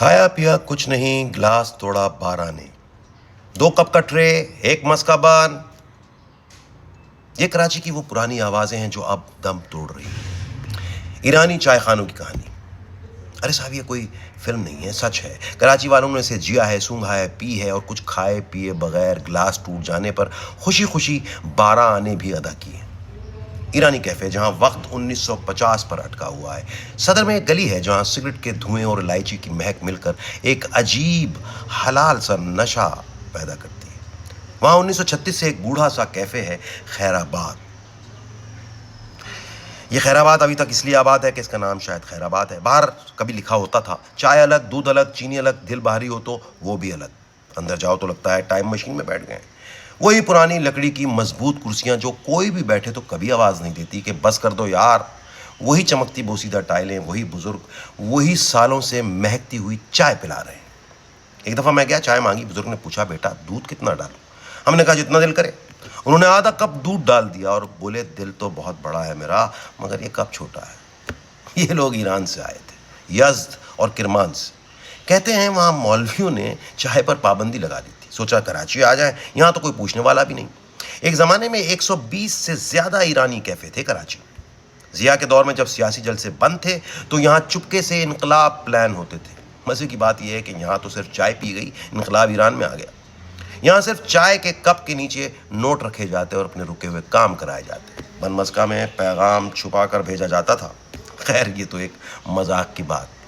کھایا پیا کچھ نہیں، گلاس توڑا 12 نے، 2 کپ کا ٹرے، 1 مسکا بان. یہ کراچی کی وہ پرانی آوازیں ہیں جو اب دم توڑ رہی ہیں. ایرانی چائے خانوں کی کہانی. ارے صاحب یہ کوئی فلم نہیں ہے، سچ ہے. کراچی والوں نے اسے جیا ہے، سونگھا ہے، پی ہے، اور کچھ کھائے پیے بغیر گلاس ٹوٹ جانے پر خوشی خوشی 12 آنے بھی ادا کیے. ایرانی کیفے جہاں وقت 1950 پر اٹکا ہوا ہے. صدر میں ایک گلی ہے جہاں سگریٹ کے دھوئیں اور الائچی کی مہک مل کر ایک عجیب حلال سا نشہ پیدا کرتی ہے. وہاں 1936 سے ایک بوڑھا سا کیفے ہے، خیر آباد. یہ خیر آباد ابھی تک اس لیے آباد ہے کہ اس کا نام شاید خیر آباد ہے. باہر کبھی لکھا ہوتا تھا چائے الگ، دودھ الگ، چینی الگ، دل بھاری ہو تو وہ بھی الگ. اندر جاؤ تو لگتا ہے ٹائم مشین میں بیٹھ گئے. وہی پرانی لکڑی کی مضبوط کرسیاں جو کوئی بھی بیٹھے تو کبھی آواز نہیں دیتی کہ بس کر دو یار. وہی چمکتی بوسیدہ ٹائلیں، وہی بزرگ، وہی سالوں سے مہکتی ہوئی چائے پلا رہے ہیں. ایک دفعہ میں گیا، چائے مانگی. بزرگ نے پوچھا بیٹا دودھ کتنا ڈالوں؟ ہم نے کہا جتنا دل کرے. انہوں نے آدھا کپ دودھ ڈال دیا اور بولے دل تو بہت بڑا ہے میرا، مگر یہ کپ چھوٹا ہے. یہ لوگ ایران سے آئے تھے، یزد اور کرمان سے. کہتے ہیں وہاں مولویوں نے چائے پر پابندی لگا دی تھی. سوچا کراچی آ جائیں، یہاں تو کوئی پوچھنے والا بھی نہیں. ایک زمانے میں 120 سے زیادہ ایرانی کیفے تھے کراچی میں. ضیاء کے دور میں جب سیاسی جلسے بند تھے تو یہاں چپکے سے انقلاب پلان ہوتے تھے. مزے کی بات یہ ہے کہ یہاں تو صرف چائے پی گئی، انقلاب ایران میں آ گیا. یہاں صرف چائے کے کپ کے نیچے نوٹ رکھے جاتے اور اپنے رکے ہوئے کام کرائے جاتے. بن مسکا میں پیغام چھپا کر بھیجا جاتا تھا. خیر یہ تو ایک مذاق کی بات.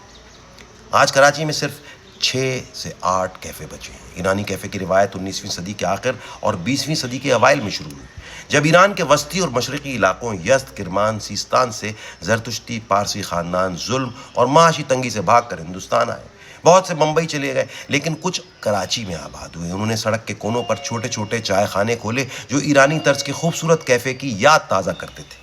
آج کراچی میں صرف 6 سے 8 کیفے بچے ہیں. ایرانی کیفے کی روایت 19ویں صدی کے آخر اور 20ویں صدی کے اوائل میں شروع ہوئی، جب ایران کے وسطی اور مشرقی علاقوں یزد، کرمان، سیستان سے زرتشتی پارسی خاندان ظلم اور معاشی تنگی سے بھاگ کر ہندوستان آئے. بہت سے بمبئی چلے گئے لیکن کچھ کراچی میں آباد ہوئے. انہوں نے سڑک کے کونوں پر چھوٹے چھوٹے چائے خانے کھولے جو ایرانی طرز کے خوبصورت کیفے کی یاد تازہ کرتے تھے.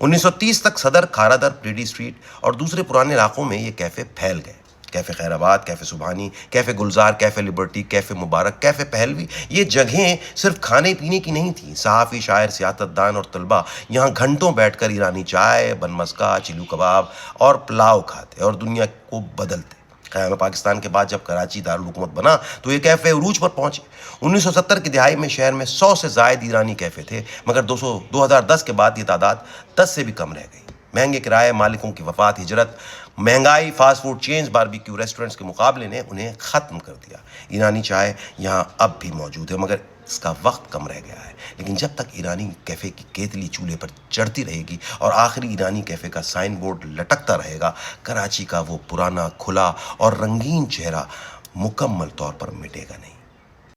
1930 تک صدر، کھارا در، پریڈی اسٹریٹ اور دوسرے پرانے علاقوں میں یہ کیفے پھیل گئے. کیفے خیر آباد، کیفے سبحانی، کیفے گلزار، کیفے لبرٹی، کیفے مبارک، کیفے پہلوی. یہ جگہیں صرف کھانے پینے کی نہیں تھیں. صحافی، شاعر، سیاست دان اور طلباء یہاں گھنٹوں بیٹھ کر ایرانی چائے، بن مسکا، چلو کباب اور پلاؤ کھاتے اور دنیا کو بدلتے. قیام پاکستان کے بعد جب کراچی دارالحکومت بنا تو یہ کیفے عروج پر پہنچے. 1970 کی دہائی میں شہر میں 100 سے زائد ایرانی کیفے تھے، مگر 2010 کے بعد یہ تعداد 10 سے بھی کم رہ گئی. مہنگے کرائے، مالکوں کی وفات، ہجرت، مہنگائی، fast food chains, barbecue restaurants کے مقابلے نے انہیں ختم کر دیا. ایرانی چائے یہاں اب بھی موجود ہے مگر اس کا وقت کم رہ گیا ہے. لیکن جب تک ایرانی کیفے کی کیتلی چولہے پر چڑھتی رہے گی اور آخری ایرانی کیفے کا سائن بورڈ لٹکتا رہے گا، کراچی کا وہ پرانا، کھلا اور رنگین چہرہ مکمل طور پر مٹے گا نہیں.